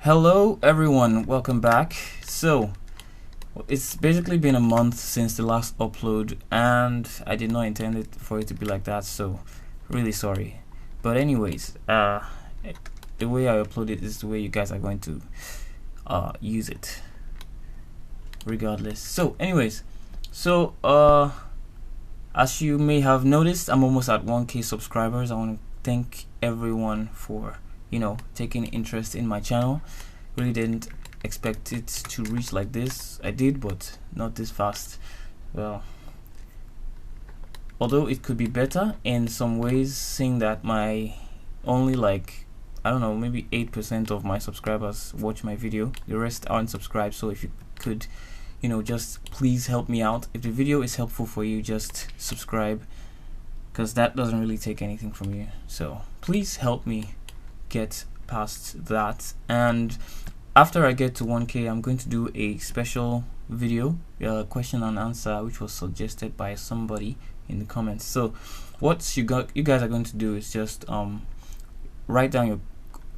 Hello everyone, welcome back. So it's basically been a month since the last upload and I did not intend it for it to be like that, so really sorry. But anyways, the way I upload it is the way you guys are going to use it regardless. So anyways, as you may have noticed, I'm almost at 1k subscribers. I want to thank everyone for taking interest in my channel. Really didn't expect it to reach like this. I did, but not this fast. Well, although it could be better in some ways, seeing that my only maybe 8% of my subscribers watch my video, the rest aren't subscribed. So if you could just please help me out. If the video is helpful for you, just subscribe, because that doesn't really take anything from you. So please help me get past that, and after I get to 1k, I'm going to do a special video, question and answer, which was suggested by somebody in the comments. So what you guys are going to do is just write down your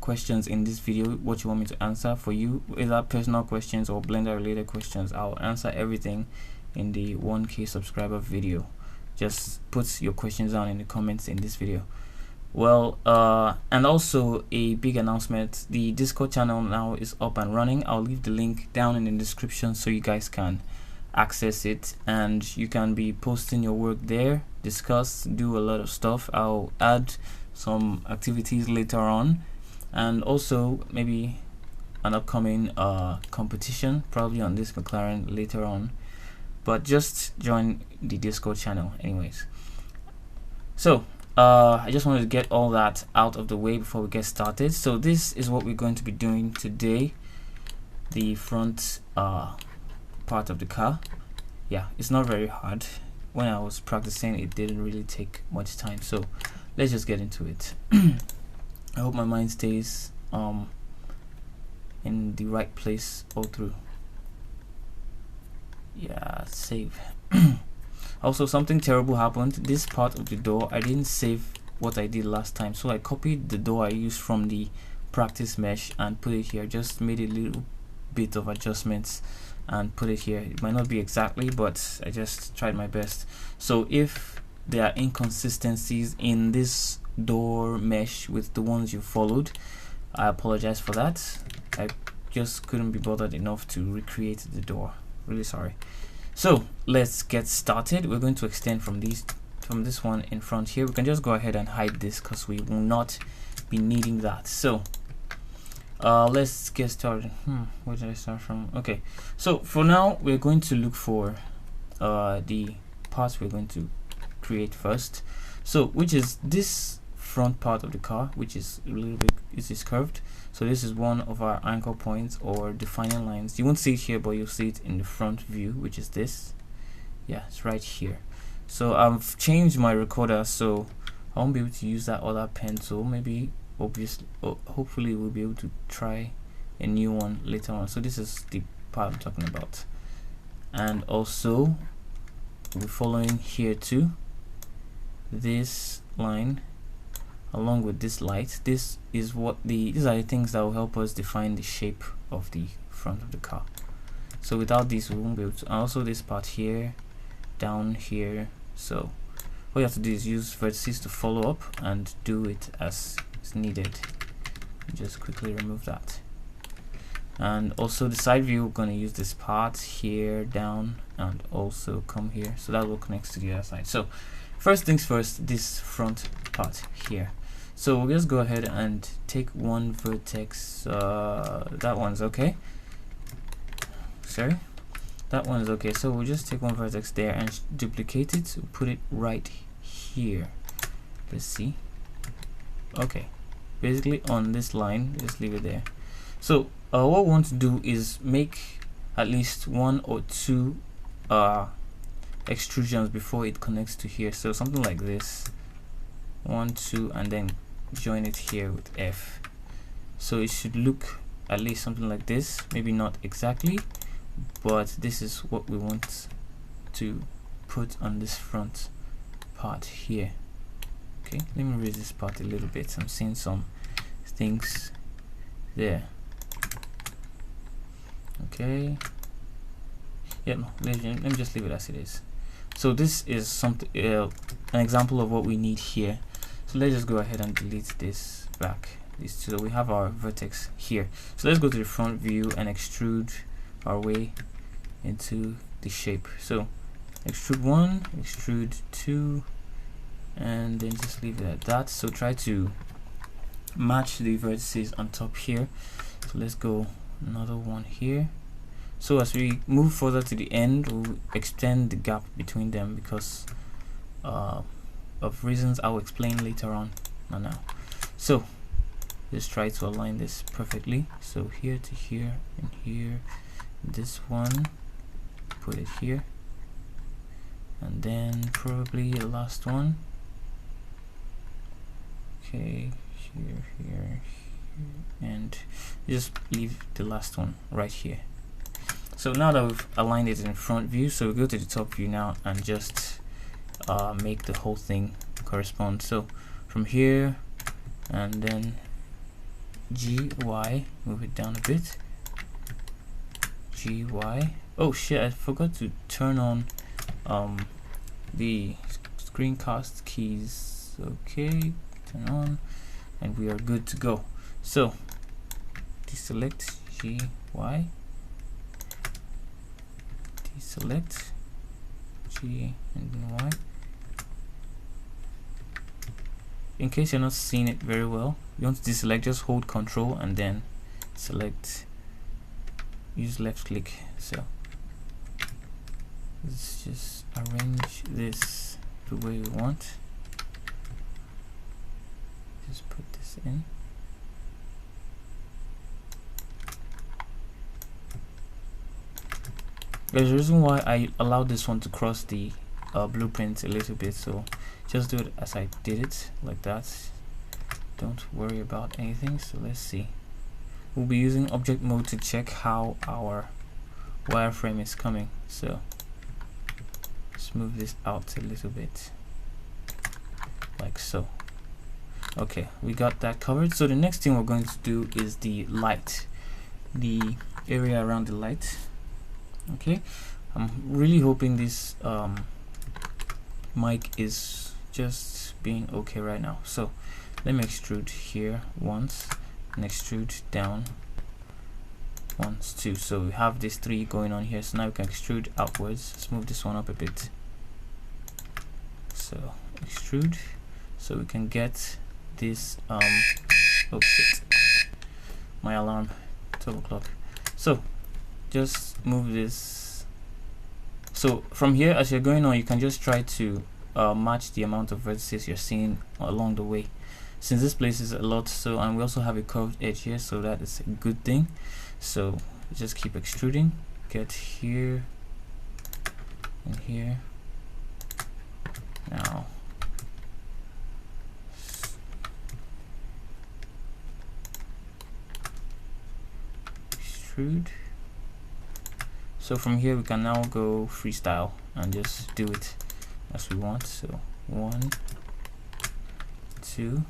questions in this video, what you want me to answer for you, either personal questions or Blender related questions. I'll answer everything in the 1k subscriber video. Just put your questions down in the comments in this video. Well, and also a big announcement: the Discord channel now is up and running. I'll leave the link down in the description so you guys can access it, and you can be posting your work there, discuss, do a lot of stuff. I'll add some activities later on, and also maybe an upcoming competition, probably on this McLaren later on. But just join the Discord channel anyways. So I just wanted to get all that out of the way before we get started. So this is what we're going to be doing today: the front part of the car. Yeah, it's not very hard. When I was practicing, it didn't really take much time, so let's just get into it. I hope my mind stays in the right place all through. Yeah, save. Also, something terrible happened. This part of the door, I didn't save what I did last time, so I copied the door I used from the practice mesh and put it here. Just made a little bit of adjustments and put it here. It might not be exactly, but I just tried my best. So if there are inconsistencies in this door mesh with the ones you followed, I apologize for that. I just couldn't be bothered enough to recreate the door. Really sorry. So let's get started. We're going to extend from this one in front here. We can just go ahead and hide this because we will not be needing that. So let's get started. Where did I start from? Okay, so for now we're going to look for the parts we're going to create first. So which is this front part of the car, which is a little bit, it is curved. So this is one of our anchor points or defining lines. You won't see it here, but you'll see it in the front view, which is this. Yeah, it's right here. So I've changed my recorder, so I won't be able to use that other pencil. Maybe hopefully we'll be able to try a new one later on. So this is the part I'm talking about, and also we're following here too, this line along with this light. These are the things that will help us define the shape of the front of the car. So without these we won't be able to. Also this part here, down here. So all you have to do is use vertices to follow up and do it as is needed. Just quickly remove that. And also the side view, we're going to use this part here, down, and also come here, so that will connect to the other side. So first things first, this front part here. So we'll just go ahead and take one vertex. That one's okay. Sorry, that one is okay. So we'll just take one vertex there and duplicate it, put it right here. Let's see. Okay, basically on this line, just leave it there. So what we want to do is make at least one or two extrusions before it connects to here. So something like this, 1, 2, and then join it here with F. So it should look at least something like this. Maybe not exactly, but this is what we want to put on this front part here. Okay, let me raise this part a little bit. I'm seeing some things there. Okay, yeah, no, let me just leave it as it is. So this is something an example of what we need here. So let's just go ahead and delete this back, these two. So we have our vertex here. So let's go to the front view and extrude our way into the shape. So extrude 1, extrude 2, and then just leave it at that. So try to match the vertices on top here. So let's go another one here. So as we move further to the end, we'll extend the gap between them because of reasons I'll explain later on, not now. So just try to align this perfectly. So here to here and here, this one, put it here, and then probably the last one. Okay, here, and just leave the last one right here. So now that we've aligned it in front view, so we go to the top view now and just make the whole thing correspond. So from here and then GY, move it down a bit. GY. Oh shit, I forgot to turn on the screencast keys. Okay, turn on, and we are good to go. So deselect GY, deselect G and then Y. In case you're not seeing it very well, you want to deselect, just hold Control and then select, use left click. So let's just arrange this the way we want. Just put this in. There's a reason why I allowed this one to cross the blueprint a little bit, so just do it as I did it, like that. Don't worry about anything. So let's see, we'll be using object mode to check how our wireframe is coming. So let's move this out a little bit, like so. Okay, we got that covered. So the next thing we're going to do is the light, the area around the light. Okay, I'm really hoping this mic is just being okay right now. So let me extrude here once and extrude down once too. So we have these three going on here. So now we can extrude outwards. Let's move this one up a bit. So extrude, so we can get this oh shit, my alarm, 12 o'clock. So just move this. So from here, as you're going on, you can just try to match the amount of vertices you're seeing along the way, since this place is a lot. So, and we also have a curved edge here, so that is a good thing. So just keep extruding, get here and here. Now extrude. So from here we can now go freestyle and just do it as we want. So 1, 2,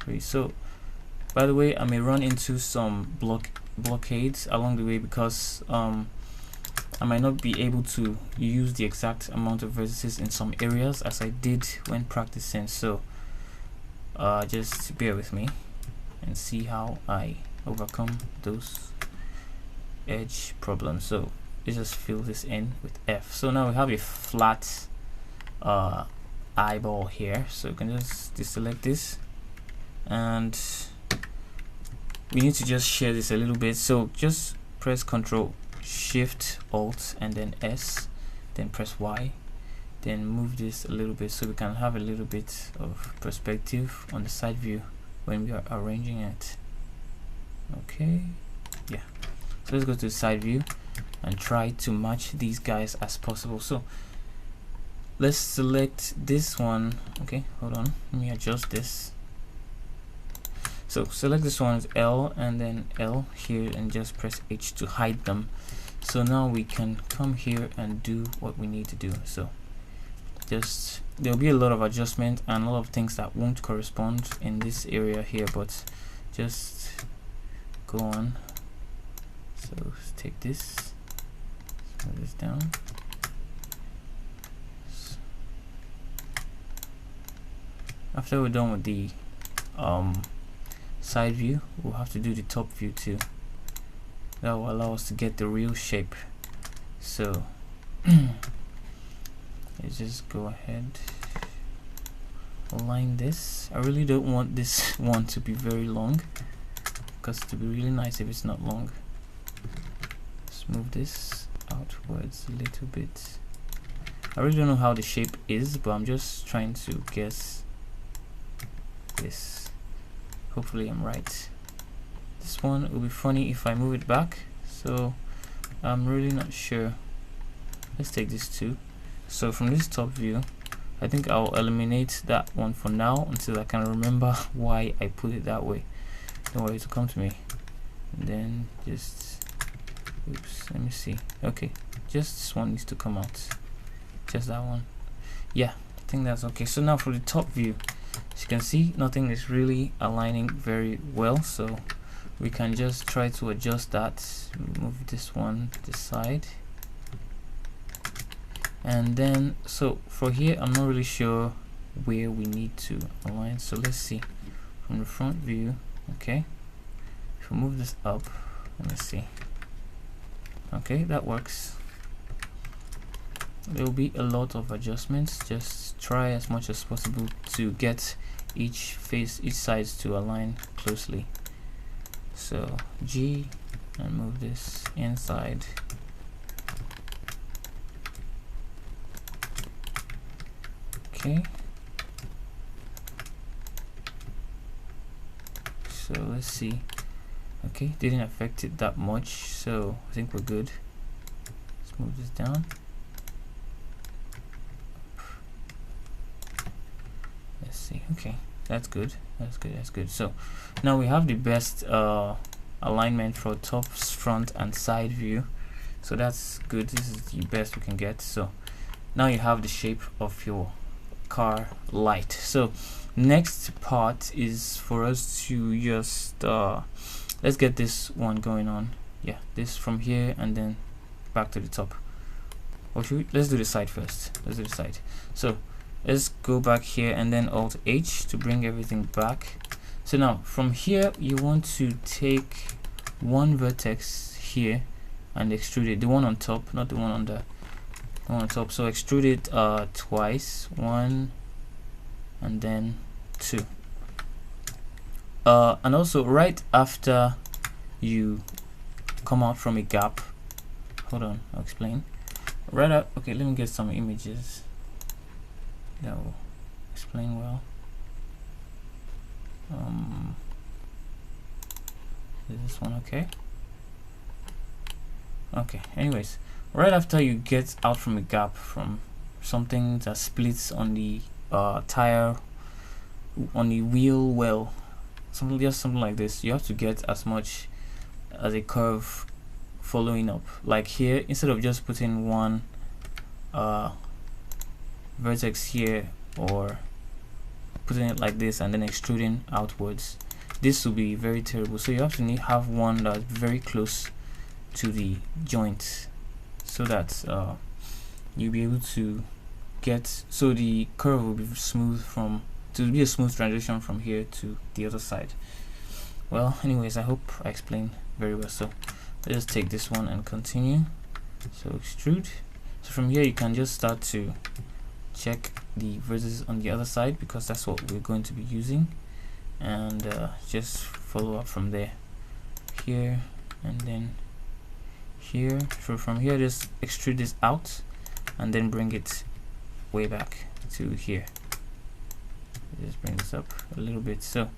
3. So by the way, I may run into some blockades along the way because I might not be able to use the exact amount of vertices in some areas as I did when practicing. So just bear with me and see how I overcome those edge problems. So let's just fill this in with F. So now we have a flat eyeball here, so you can just deselect this, and we need to just share this a little bit. So just press Ctrl Shift Alt and then S, then press Y, then move this a little bit so we can have a little bit of perspective on the side view when we are arranging it. Okay, yeah. So let's go to the side view and try to match these guys as possible. So let's select this one. Okay, hold on, let me adjust this. So select this one as L and then L here and just press H to hide them. So now we can come here and do what we need to do. So just, there'll be a lot of adjustment and a lot of things that won't correspond in this area here, but just go on, So let's take this, slow this down. After we're done with the side view, we'll have to do the top view too. That will allow us to get the real shape. So let's just go ahead, align this. I really don't want this one to be very long, because it would be really nice if it's not long. Let's move this outwards a little bit. I really don't know how the shape is, but I'm just trying to guess this. Hopefully I'm right. This one will be funny if I move it back, so I'm really not sure. Let's take this too. So from this top view, I think I'll eliminate that one for now until I can remember why I put it that way. Don't worry, to come to me. And then just, oops, let me see. Okay, just this one needs to come out. Just that one. Yeah, I think that's okay. So now for the top view, as you can see, nothing is really aligning very well, so we can just try to adjust that. Move this one to the side, and then so for here I'm not really sure where we need to align. So let's see from the front view. Okay, if we move this up, let me see. Okay, that works. There will be a lot of adjustments. Just try as much as possible to get each sides to align closely. So G, and move this inside. Okay, so let's see. Okay, didn't affect it that much, so I think we're good. Let's move this down. Let's see. Okay, that's good. That's good. That's good. So now we have the best alignment for top, front, and side view. So that's good. This is the best we can get. So now you have the shape of your car light. So next part is for us to just let's get this one going on. Yeah, this from here and then back to the top. Or should we, let's do the side first. Let's do the side. So let's go back here and then Alt H to bring everything back. So now from here you want to take one vertex here and extrude it, the one on top, not the one on the one on top. So extrude it twice, one and then two. And also right after you come out from a gap, hold on, I'll explain. Right up, okay, let me get some images that will explain well. Is this one okay? Okay, anyways, right after you get out from a gap, from something that splits on the tire, on the wheel well, something like this, you have to get as much as a curve following up. Like here, instead of just putting one vertex here or putting it like this and then extruding outwards, this will be very terrible. So you have to have one that's very close to the joint, so that you'll be able to get, so the curve will be smooth, to be a smooth transition from here to the other side. Well, anyways, I hope I explained very well. So let's just take this one and continue. So extrude. So from here you can just start to check the vertices on the other side, because that's what we're going to be using, and just follow up from there, here and then here. So from here just extrude this out and then bring it way back to here. Just bring this up a little bit. So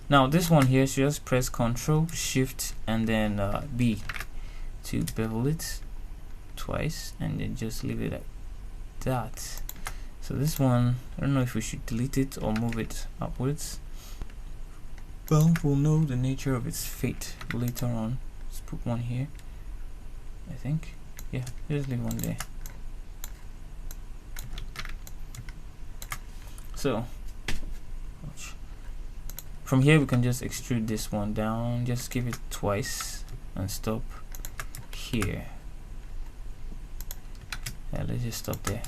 now this one here, so just press Ctrl Shift and then B to bevel it twice, and then just leave it like that. So this one, I don't know if we should delete it or move it upwards. Well, we'll know the nature of its fate later on. Let's put one here, I think. Yeah, just leave one there. So from here we can just extrude this one down, just give it twice and stop, here. Yeah, let's just stop there.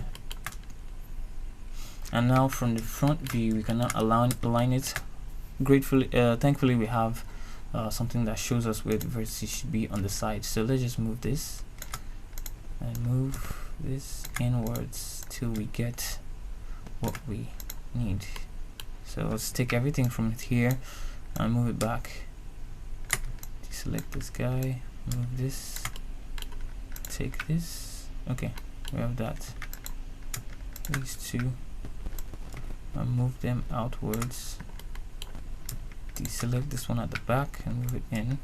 And now from the front view, we can now align it. Thankfully, we have something that shows us where the vertices should be on the side. So let's just move this and move this inwards till we get what we need. So let's take everything from here and move it back. Select this guy, move this, take this. Okay, we have that. These two, and move them outwards. Deselect this one at the back and move it in.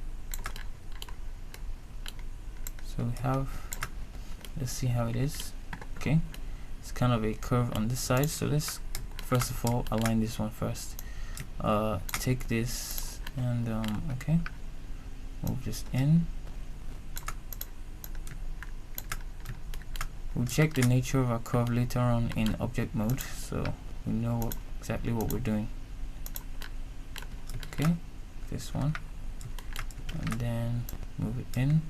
So we have, let's see how it is. Okay, it's kind of a curve on this side, so let's first of all align this one first. Take this and okay, move this in. We'll check the nature of our curve later on in object mode, so we know exactly what we're doing. Okay, this one, and then move it in.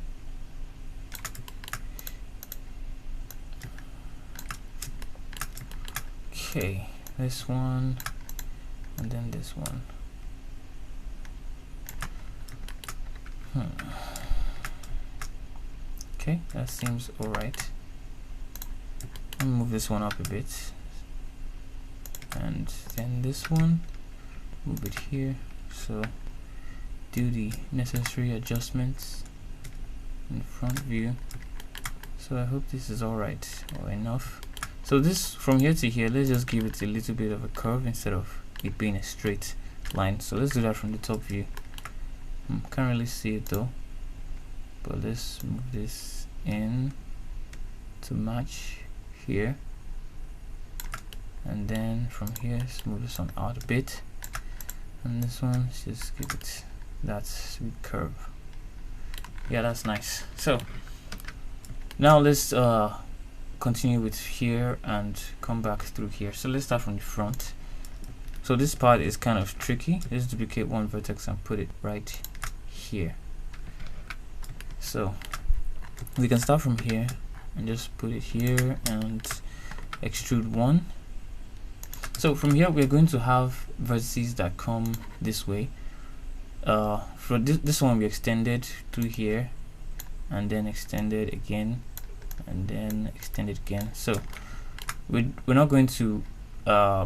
Okay, this one, and then this one. Okay, that seems alright. Let me move this one up a bit, and then this one, move it here. So do the necessary adjustments in front view. So I hope this is alright or enough. So this from here to here, let's just give it a little bit of a curve instead of it being a straight line. So let's do that from the top view. Can't really see it though, but let's move this in to match here, and then from here let's move this one out a bit, and this one just give it that sweet curve. Yeah, that's nice. So now let's continue with here and come back through here. So let's start from the front. So this part is kind of tricky. Let's duplicate one vertex and put it right here. So we can start from here and just put it here and extrude one. So from here we're going to have vertices that come this way. For this one we extended through here and then extended again and then extended again. So we're not going to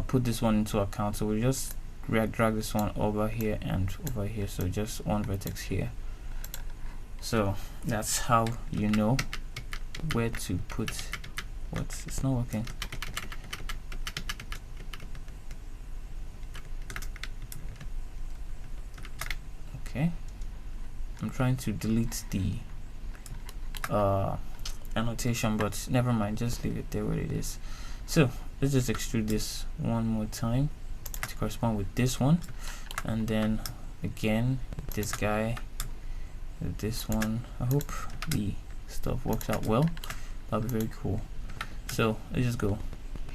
put this one into account, so we just drag this one over here and over here, so just one vertex here. So that's how you know where to put what. It's not working. Okay, I'm trying to delete the annotation, but never mind, just leave it there where it is. So let's just extrude this one more time to correspond with this one, and then again this guy with this one. I hope the stuff works out well. That'll be very cool. So let's just go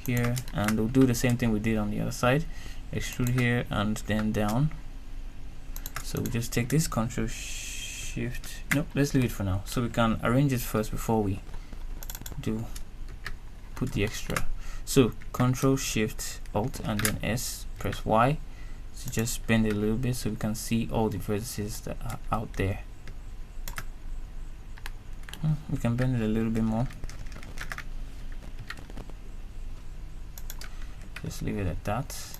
here and we'll do the same thing we did on the other side. Extrude here and then down. So we just take this, Control Shift, nope, let's leave it for now, so we can arrange it first before we put the extra. So Control Shift Alt and then S, press Y to just bend it a little bit so we can see all the vertices that are out there. We can bend it a little bit more. Just leave it at that,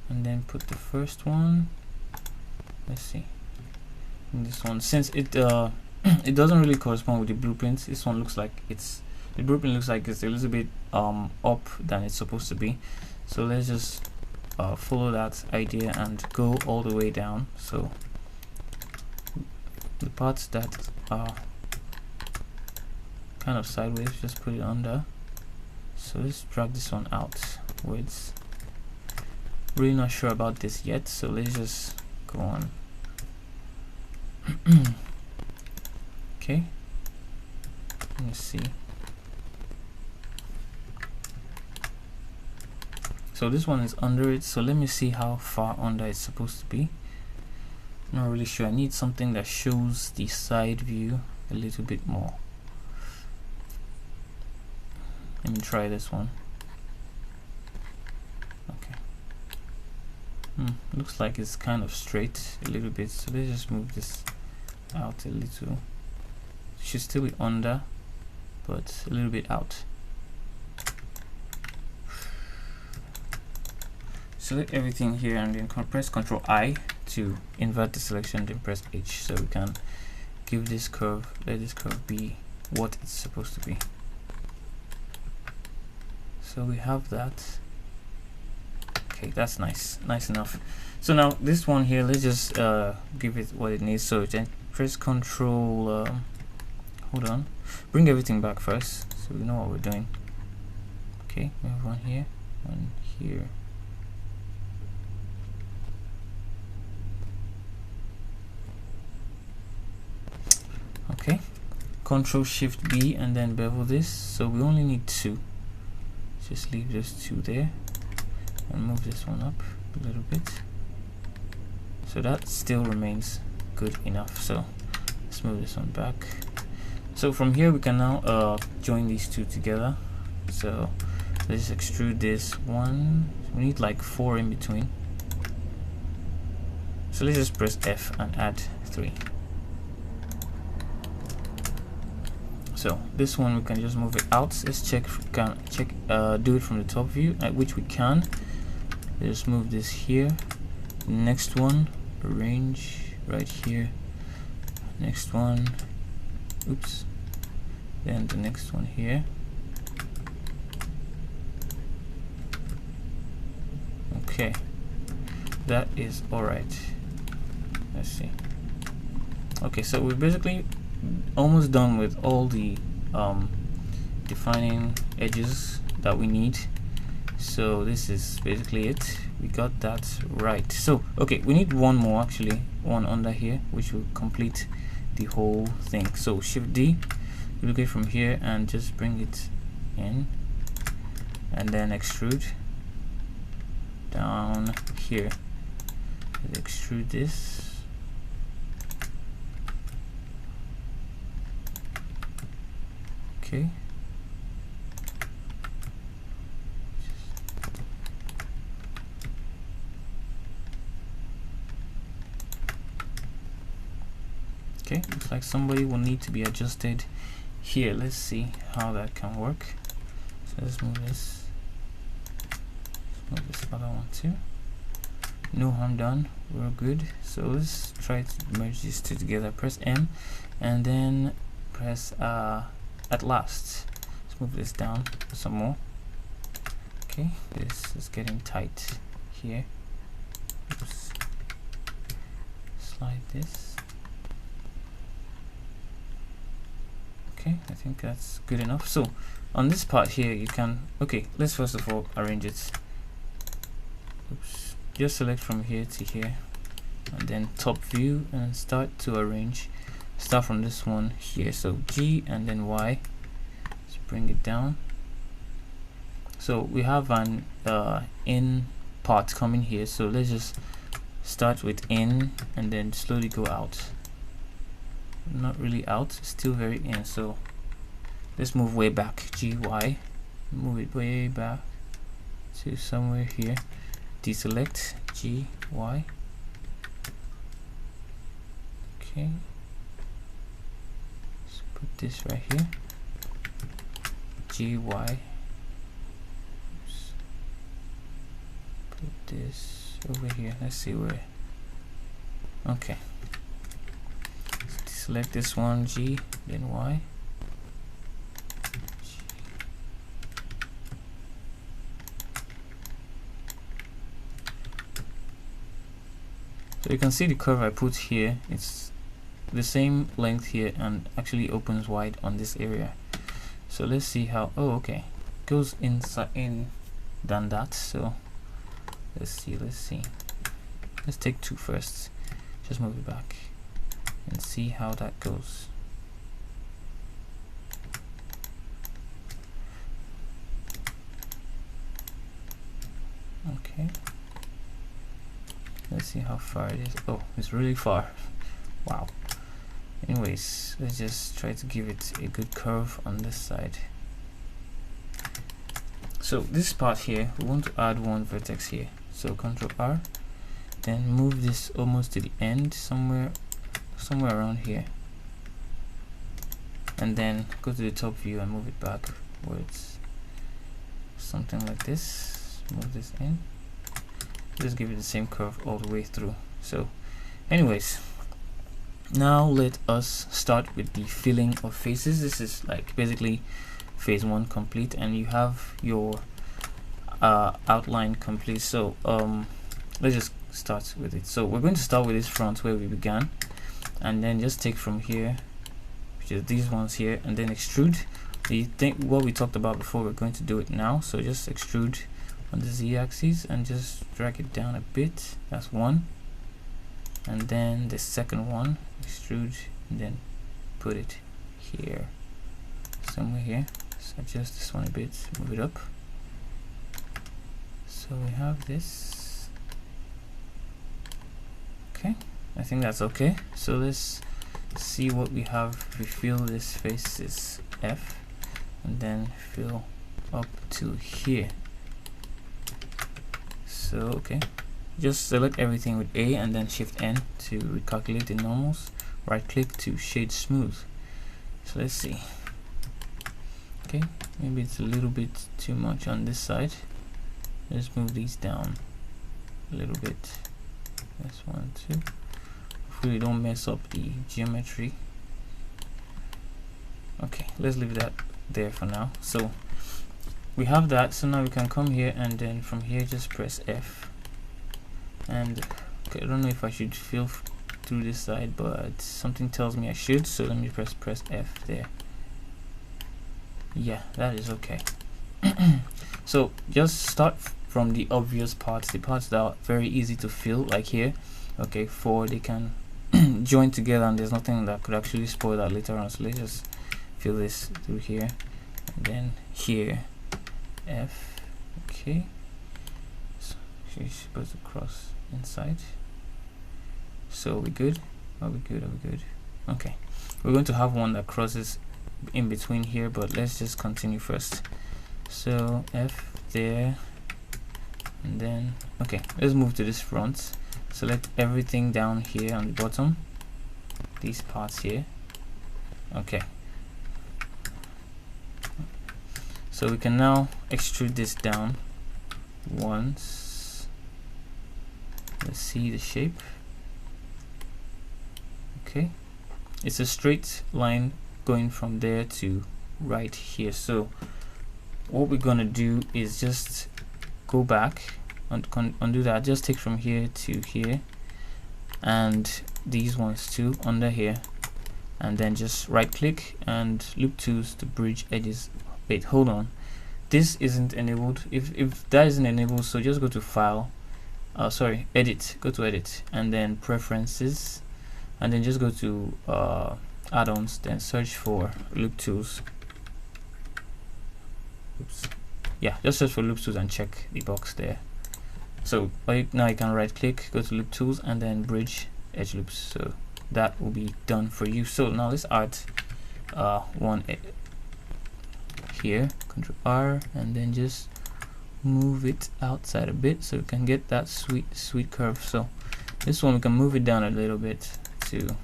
and then put the first one. Let's see, this one, since it it doesn't really correspond with the blueprint, this one looks like the blueprint looks like it's a little bit up than it's supposed to be. So let's just follow that idea and go all the way down. So the parts that are kind of sideways, just put it under. So let's drag this one out. It's really not sure about this yet, so let's just go on. Okay, let's see. So this one is under it, so let me see how far under it's supposed to be. Not really sure. I need something that shows the side view. a little bit more. Let me try this one. Okay. Looks like it's kind of straight a little bit, so let's just move this out a little. It should still be under, but a little bit out. Select everything here and then press Ctrl I to invert the selection, then press H, so we can give this curve, let this curve be what it's supposed to be. So we have that. Okay, that's nice enough. So now this one here, let's just give it what it needs. So then press Ctrl, hold on, bring everything back first so we know what we're doing. Okay, we have one here, one here. Okay, Ctrl Shift B and then bevel this, so we only need 2. Just leave those 2 there and move this one up a little bit, so that still remains good enough. So let's move this one back. So from here we can now join these 2 together. So let's extrude this one. We need like 4 in between, so let's just press F and add 3. So this one we can just move it out. Let's check if we can do it from the top view, which we can. Let's move this here. Next one, arrange right here. Next one, oops. Then the next one here. Okay, that is alright. Let's see. Okay, so we're basically almost done with all the defining edges that we need. So this is basically it. We got that right. So okay, we need one more, actually one under here, which will complete the whole thing. So Shift D, look at from here and just bring it in, and then extrude down here. Let's extrude this. Okay. Okay, looks like somebody will need to be adjusted here. Let's see how that can work. So let's move this. Let's move this other one too. No harm done. We're good. So let's try to merge these 2 together. Press M and then press at last. Let's move this down some more. Okay, this is getting tight here. Oops. Slide this. Okay, I think that's good enough. So on this part here you can, okay, let's first of all arrange it. Oops. Just select from here to here and then top view and start to arrange. Start from this one here, so G and then Y. Let's bring it down. So we have an in part coming here, so let's just start with in and then slowly go out. Not really out, still very in. So let's move way back, G, Y, move it way back to somewhere here. Deselect, G, Y. Okay. Put this right here, GY. Oops. Put this over here. Let's see where. Okay. Select this one, G, then Y. So you can see the curve I put here. It's the same length here and actually opens wide on this area. So let's see how, oh okay, goes inside in than that. So let's see, let's take 2 first, just move it back and see how that goes. Okay, let's see how far it is. Oh, it's really far. Wow. Anyways, let's just try to give it a good curve on this side. So this part here, we want to add one vertex here, so Ctrl R, then move this almost to the end, somewhere around here, and then go to the top view and move it backwards, something like this. Move this in, just give it the same curve all the way through. So anyways, now let us start with the filling of faces. This is like basically phase 1 complete, and you have your outline complete. So let's just start with it. So we're going to start with this front where we began, and then just take from here, which is these ones here, and then extrude. You think what we talked about before, we're going to do it now. So just extrude on the z-axis and just drag it down a bit. That's one, and then the second one, extrude, and then put it here, somewhere here. So adjust this one a bit, move it up. So we have this. Okay, I think that's okay. So let's see what we have. We fill this face is F, and then fill up to here. So okay, just select everything with A and then Shift N to recalculate the normals. Right click to shade smooth. So let's see. Okay, maybe it's a little bit too much on this side. Let's move these down a little bit. That's 1, 2. Hopefully don't mess up the geometry. Okay, let's leave that there for now. So we have that. So now we can come here, and then from here just press F. And okay, I don't know if I should fill through this side, but something tells me I should. So let me press F there. Yeah, that is okay. So just start from the obvious parts, the parts that are very easy to fill, like here. Okay, 4, they can join together, and there's nothing that could actually spoil that later on. So let's just fill this through here, and then here, F. Okay, so she's supposed to cross inside. So we good? Are we good? Are we good? Okay, we're going to have one that crosses in between here, but let's just continue first. So F there, and then okay, let's move to this front. Select everything down here on the bottom, these parts here. Okay, so we can now extrude this down once. Let's see the shape. Okay, it's a straight line going from there to right here. So what we're gonna do is just go back and undo that. Just take from here to here, and these ones too under here, and then just right click and loop tools to bridge edges. Wait, hold on, this isn't enabled. If that isn't enabled, so just go to file, edit, go to edit, and then preferences, and then just go to add-ons, then search for loop tools. Oops. Yeah, just search for loop tools and check the box there. So now you can right click, go to loop tools, and then bridge edge loops. So that will be done for you. So now let's add one here, Ctrl R, and then just move it outside a bit so we can get that sweet curve. So this one we can move it down a little bit to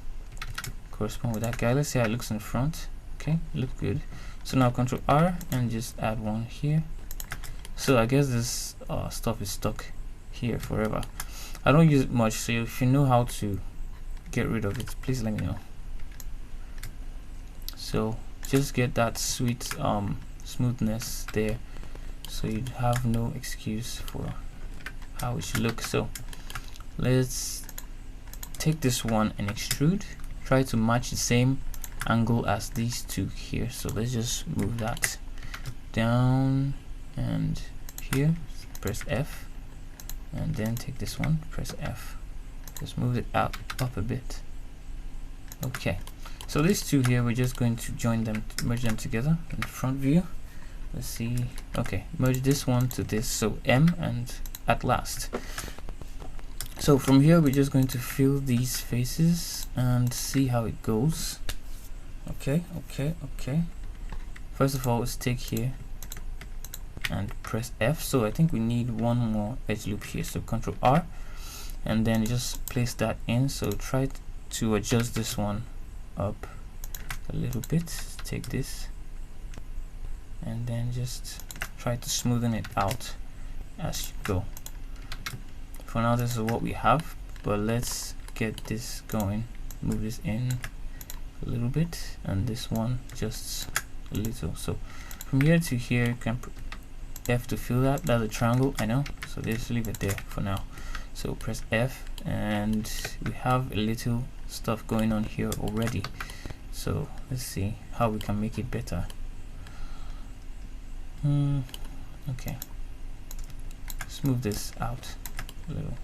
correspond with that guy. Let's see how it looks in front. Okay, look good. So now Ctrl R and just add one here. So I guess this stuff is stuck here forever. I don't use it much, so if you know how to get rid of it, please let me know. So just get that sweet smoothness there, so you'd have no excuse for how it should look. So let's take this one and extrude, try to match the same angle as these two here. So let's just move that down, and here press F, and then take this one, press F, just move it up a bit. Okay, so these two here, we're just going to join them, merge them together in the front view. Let's see. Okay, merge this one to this, so M and at last. So from here we're just going to fill these faces and see how it goes. Okay. First of all, let's take here and press F. So I think we need one more edge loop here, so Ctrl R, and then just place that in. So try to adjust this one up a little bit. Take this and then just try to smoothen it out as you go. For now, this is what we have, but let's get this going. Move this in a little bit, and this one just a little. So from here to here, you can F to fill that. That's a triangle, I know, so just leave it there for now. So press F, and we have a little stuff going on here already. So let's see how we can make it better. Okay, let's move this out a little.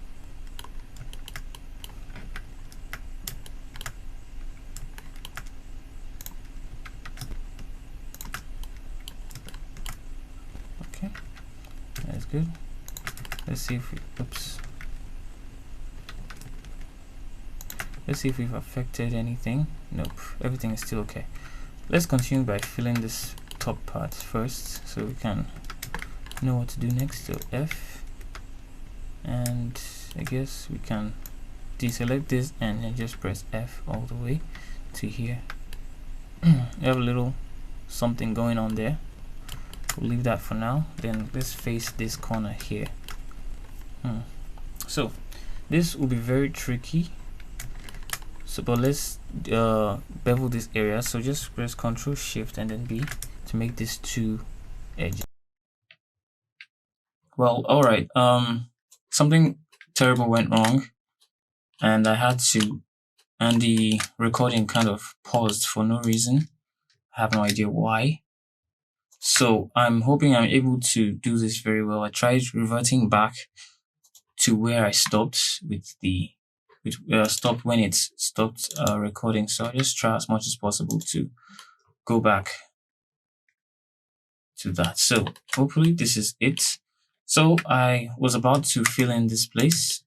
Okay, that's good. Let's see if we, let's see if we've affected anything. Nope, everything is still okay. Let's continue by filling this top part first so we can know what to do next. So F, and I guess we can deselect this and then just press F all the way to here. You have a little something going on there. We'll leave that for now. Then let's face this corner here. So this will be very tricky. So but let's bevel this area. So just press Ctrl Shift and then B to make this two edges. Well, all right. Something terrible went wrong, and I had to, and the recording kind of paused for no reason. I have no idea why. So I'm hoping I'm able to do this very well. I tried reverting back to where I stopped with the stopped when it stopped recording. So I just try as much as possible to go back to that. So hopefully this is it. So I was about to fill in this place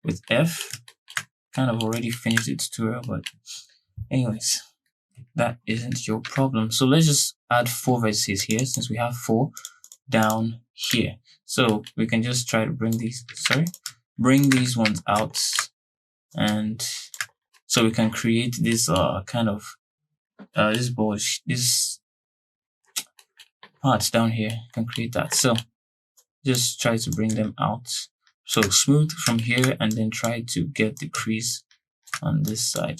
with F. Kind of already finished the tutorial, but anyways, that isn't your problem. So let's just add 4 vertices here, since we have 4 down here. So we can just try to bring these ones out, and so we can create this kind of this bulge, this parts down here. Can create that. So just try to bring them out. So smooth from here, and then try to get the crease on this side.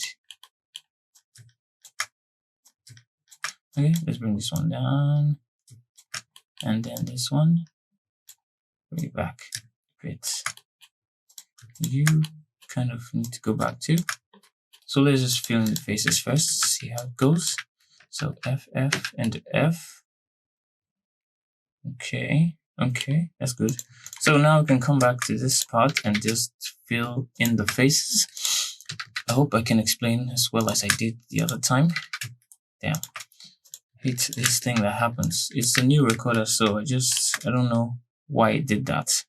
Okay, let's bring this one down, and then this one bring it back. Great. You kind of need to go back too. So let's just fill in the faces first, see how it goes. So F, F, and F. Okay, that's good. So now we can come back to this part and just fill in the faces. I hope I can explain as well as I did the other time. Damn, hate this thing that happens. It's a new recorder, so I don't know why it did that.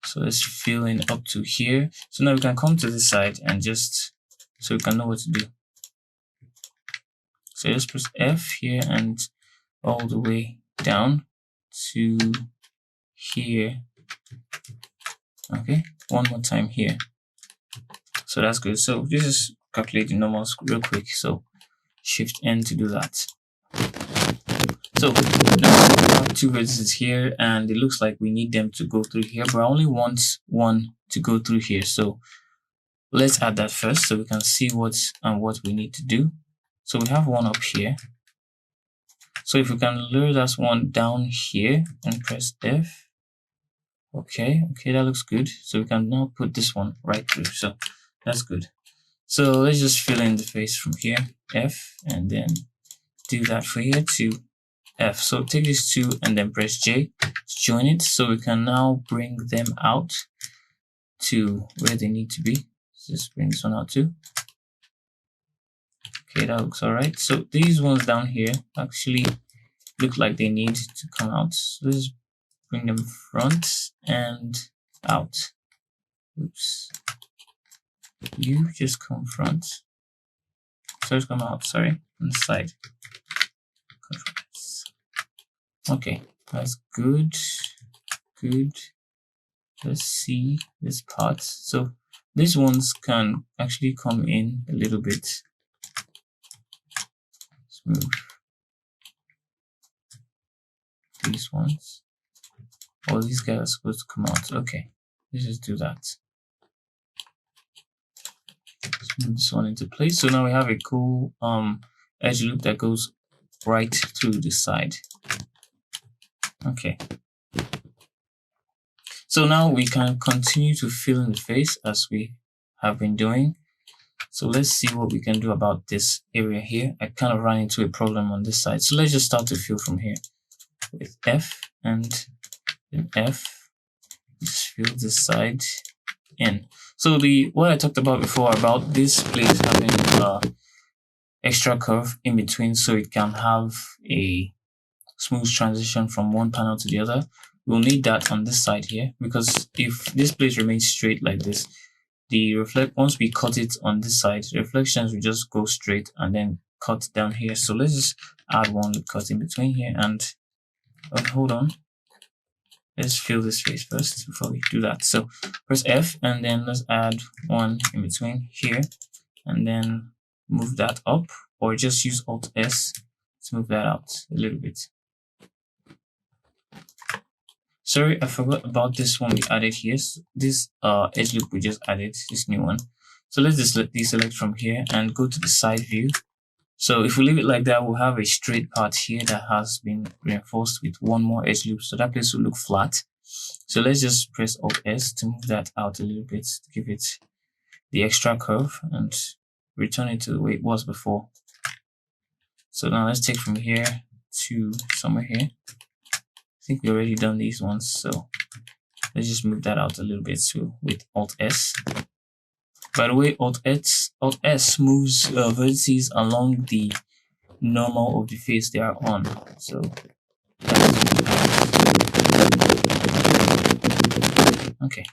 So let's fill in up to here. So now we can come to this side and just, so we can know what to do. So just press F here and all the way down to here. Okay, one more time here. So that's good. So this is calculating normals real quick. So Shift N to do that. So now we have 2 vertices here, and it looks like we need them to go through here, but I only want one to go through here. So let's add that first so we can see what we need to do. So we have one up here. So if we can lure that one down here and press F. Okay, that looks good. So we can now put this one right through. So that's good. So let's just fill in the face from here, F, and then do that for here to F. So take these 2 and then press J to join it. So we can now bring them out to where they need to be. So just bring this one out too. Okay, that looks alright. So these ones down here actually look like they need to come out. So let's bring them front and out. Oops. You just come front. So it's come out, sorry, on the side. Okay, that's good. Good. Let's see this part. So these ones can actually come in a little bit. Smooth. These ones. Oh, these guys are supposed to come out. Okay, let's just do that. Let's move this one into place. So now we have a cool edge loop that goes right through the side. Okay. So now we can continue to fill in the face as we have been doing. So let's see what we can do about this area here. I kind of ran into a problem on this side. So let's just start to fill from here with F and then F. Just fill this side in. So what I talked about before about this place having extra curve in between so it can have a smooth transition from one panel to the other. We'll need that on this side here, because if this place remains straight like this, once we cut it on this side, the reflections will just go straight and then cut down here. So let's just add one cut in between here and hold on. Let's fill this face first before we do that. So press F and then let's add one in between here and then move that up, or just use Alt S to move that out a little bit. Sorry, I forgot about this one we added here. So this edge loop we just added, this new one. So let's just deselect from here and go to the side view. So if we leave it like that, we'll have a straight part here that has been reinforced with one more edge loop. So that place will look flat. So let's just press Alt S to move that out a little bit, to give it the extra curve and return it to the way it was before. So now let's take from here to somewhere here. I think we already done these ones, so let's just move that out a little bit too with Alt S. By the way, Alt S moves vertices along the normal of the face they are on. So okay,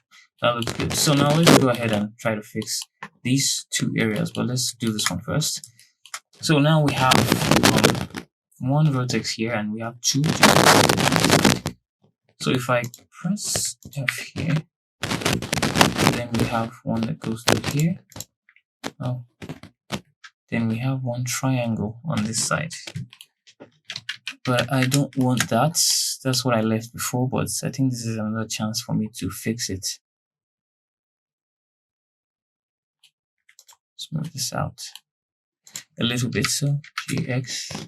that looks good. So now let's go ahead and try to fix these two areas, but let's do this one first. So now we have one vertex here and we have two. So if I press F here, then we have one that goes through here. Oh, then we have one triangle on this side. But I don't want that. That's what I left before, but I think this is another chance for me to fix it. Let's move this out a little bit. So GX.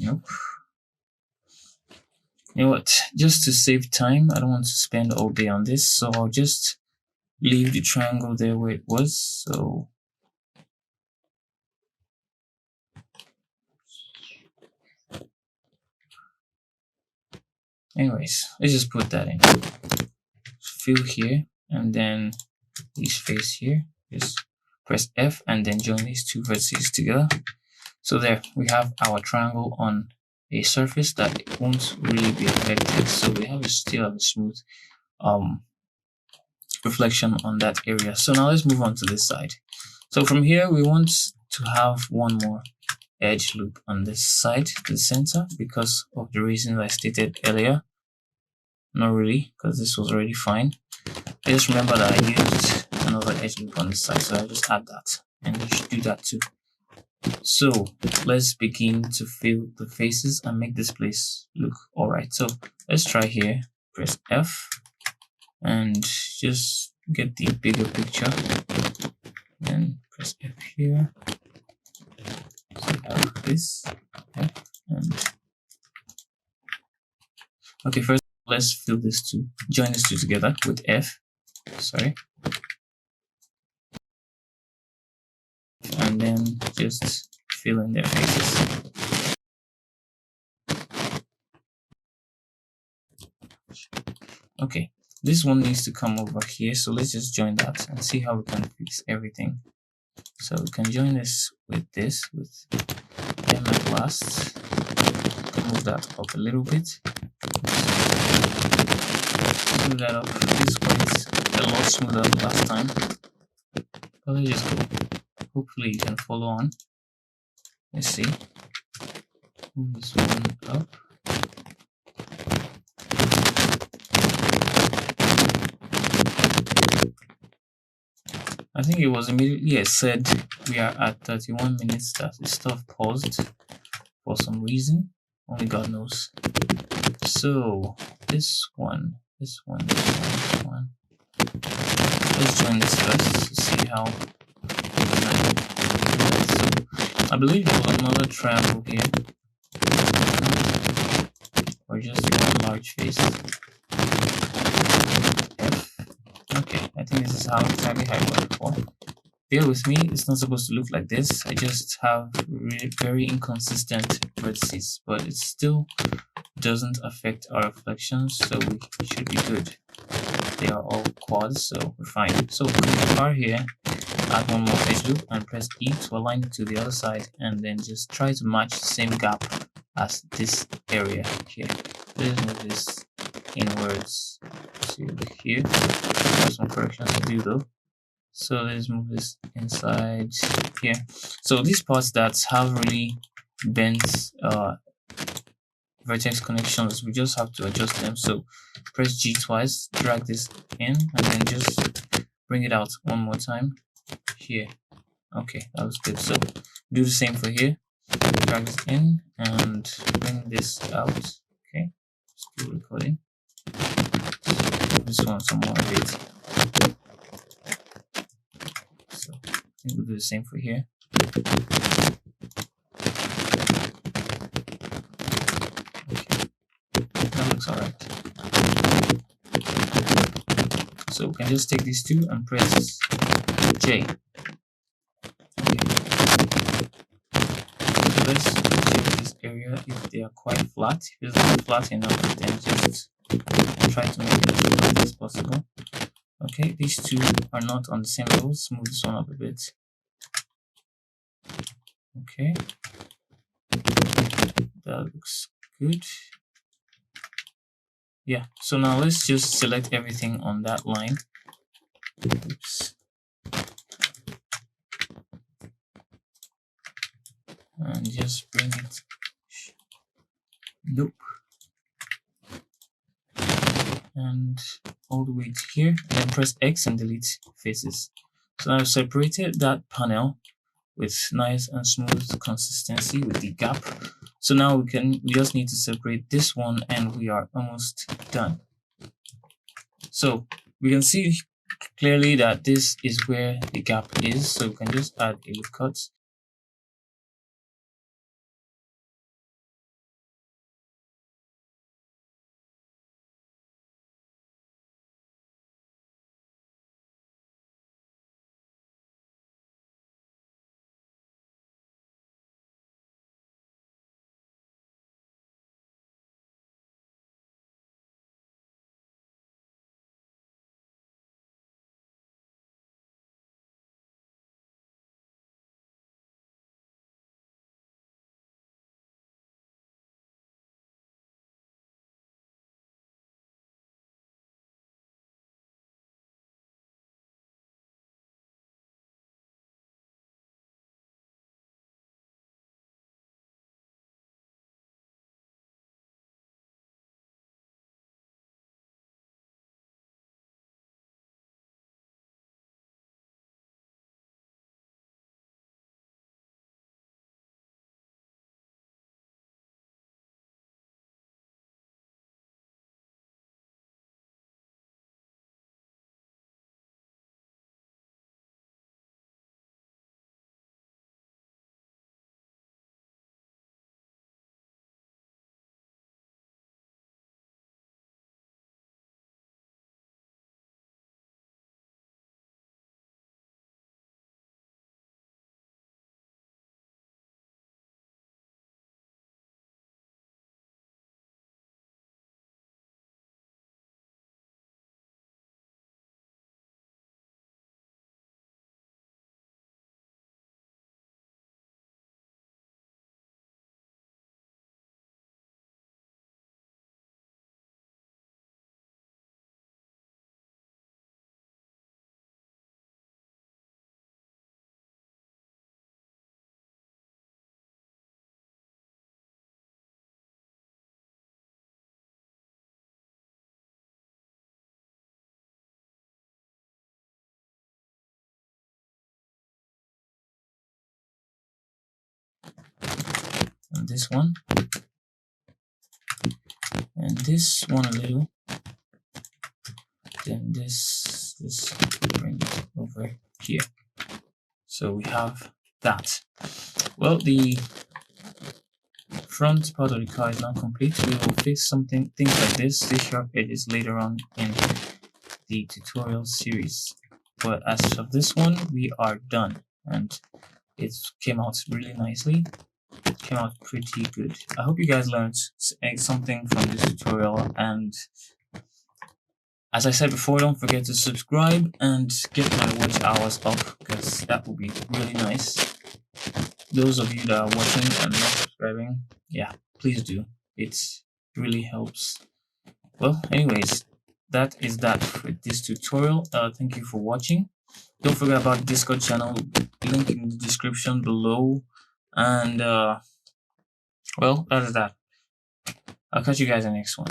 Nope. You know what? Just to save time, I don't want to spend all day on this, so I'll just leave the triangle there where it was. So anyways, let's just put that in. Fill here and then this face here. Just press F and then join these two vertices together. So there we have our triangle on a surface that won't really be affected. So we still have a smooth reflection on that area. So now let's move on to this side. So from here we want to have one more edge loop on this side to the center because of the reasons I stated earlier. Not really, because this was already fine. I just remember that I used another edge loop on this side, so I'll just add that, and you should do that too. So let's begin to fill the faces and make this place look alright. So let's try here, press F and just get the bigger picture, then press F here. So we have this F and okay, first let's fill this two, join these two together with F, sorry, and then just fill in their faces. Okay, this one needs to come over here, so let's just join that and see how we can fix everything. So we can join this with McLaren. last. Move that up a little bit. Move that up. This is quite a lot smoother than last time. But let's just go. Hopefully you can follow on. Let's see. Move this one up. I think it was immediately I said we are at 31 minutes that the stuff paused for some reason. Only God knows. So this one. Let's join this first to see how. I believe there was another triangle here, or just one large face. F. Okay, I think this is how exactly how it worked before. Bear with me, it's not supposed to look like this. I just have very inconsistent vertices, but it still doesn't affect our reflections, so we should be good. They are all quads, so we're fine. So click bar here, add one more edge loop, and press E to align it to the other side, and then just try to match the same gap as this area here. Let's move this inwards to here. There's some corrections to do though. So let's move this inside here. So these parts that have really bent vertex connections, we just have to adjust them. So press G twice, drag this in, and then just bring it out one more time here. Okay, that was good. So do the same for here. Drag this in and bring this out. Okay, still recording. This one some more a bit. So I think we'll do the same for here. That looks alright. So we can just take these two and press J. Okay. So let's check this area if they are quite flat. If it's not flat enough, then just try to make it as flat as possible. Okay, these two are not on the same level. Smooth this one up a bit. Okay, that looks good. Yeah, so now let's just select everything on that line. Oops. And just bring it. Nope. And all the way to here, and then press X and delete faces. So now I've separated that panel with nice and smooth consistency with the gap. So now we just need to separate this one, and we are almost done. So we can see clearly that this is where the gap is, so we can just add a cut. and this one, and this one a little, then this bring it over here. So we have that. Well, the front part of the car is now complete. We will fix things like these sharp edges later on in the tutorial series. But as of this one, we are done, and it came out really nicely. It came out pretty good. I hope you guys learned something from this tutorial, and as I said before, don't forget to subscribe and get my watch hours up, because that would be really nice. Those of you that are watching and not subscribing, yeah, please do. It really helps. Well, anyways, that is that for this tutorial. Thank you for watching. Don't forget about the Discord channel, link in the description below. And well, that is that. I'll catch you guys in the next one.